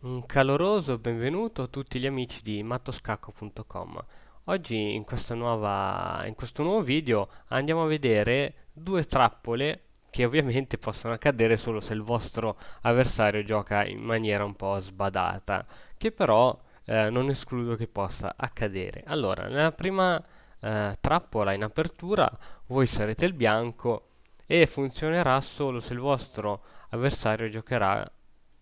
Un caloroso benvenuto a tutti gli amici di mattoscacco.com. Oggi in questo nuovo video andiamo a vedere due trappole che ovviamente possono accadere solo se il vostro avversario gioca in maniera un po' sbadata, che però non escludo che possa accadere. Allora, nella prima trappola in apertura voi sarete il bianco e funzionerà solo se il vostro avversario giocherà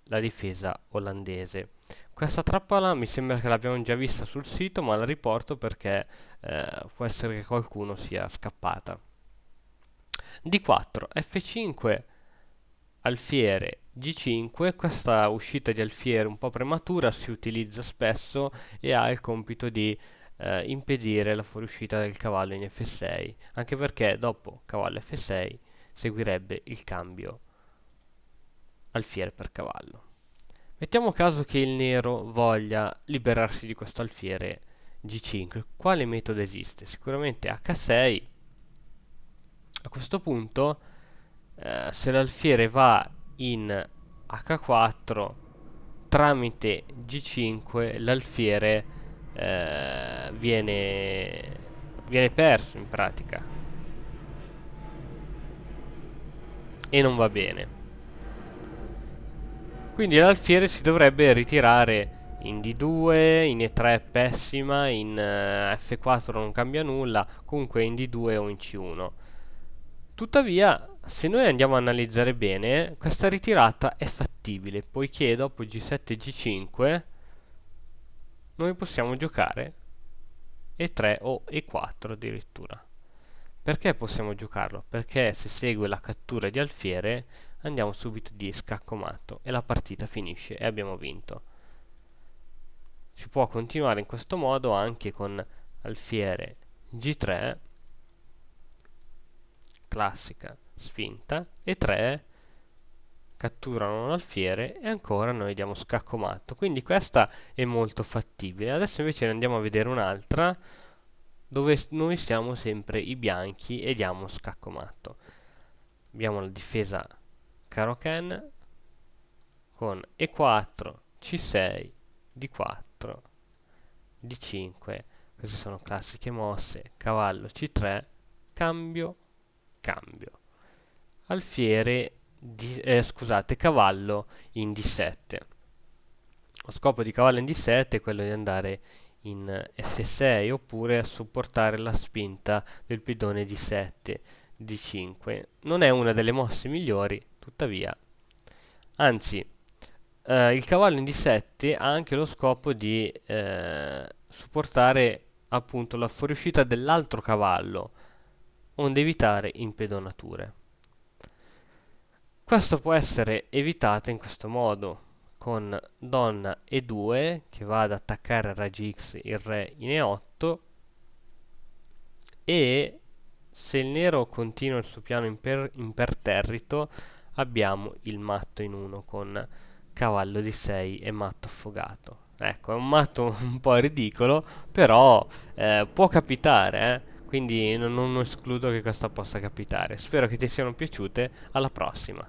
la difesa olandese. Questa trappola mi sembra che l'abbiamo già vista sul sito, ma la riporto perché può essere che qualcuno sia scappata. D4, F5, alfiere, G5. Questa uscita di alfiere un po' prematura si utilizza spesso e ha il compito di impedire la fuoriuscita del cavallo in F6, anche perché dopo cavallo F6 seguirebbe il cambio alfiere per cavallo. Mettiamo caso che il nero voglia liberarsi di questo alfiere G5. Quale metodo esiste? Sicuramente H6. A questo punto, se l'alfiere va in H4, tramite G5 l'alfiere viene perso in pratica e non va bene. Quindi l'alfiere si dovrebbe ritirare in D2, in E3 è pessima, in F4 non cambia nulla, comunque in D2 o in C1. Tuttavia, se noi andiamo a analizzare bene, questa ritirata è fattibile, poiché dopo G7 e G5 noi possiamo giocare E3 o E4 addirittura. Perché possiamo giocarlo? Perché se segue la cattura di alfiere andiamo subito di scacco matto e la partita finisce e abbiamo vinto. Si può continuare in questo modo anche con alfiere G3, classica spinta, e 3 catturano l'alfiere e ancora noi diamo scacco matto. Quindi questa è molto fattibile. Adesso invece ne andiamo a vedere un'altra dove noi siamo sempre i bianchi e diamo scacco matto. Abbiamo la difesa Caro-Ken con E4, C6, D4, D5. Queste sono classiche mosse. Cavallo C3, cambio, cambio. Alfiere, scusate, cavallo in D7. Lo scopo di cavallo in D7 è quello di andare in F6 oppure a supportare la spinta del pedone D7, D5. Non è una delle mosse migliori, tuttavia. Anzi, il cavallo in D7 ha anche lo scopo di supportare appunto la fuoriuscita dell'altro cavallo, onde evitare impedonature. Questo può essere evitato in questo modo, con donna E2 che va ad attaccare a raggi X il re in E8 e se il nero continua il suo piano imperterrito abbiamo il matto in 1 con cavallo di 6 e matto affogato. Ecco, è un matto un po' ridicolo, però può capitare, quindi non escludo che questo possa capitare. Spero che ti siano piaciute, alla prossima.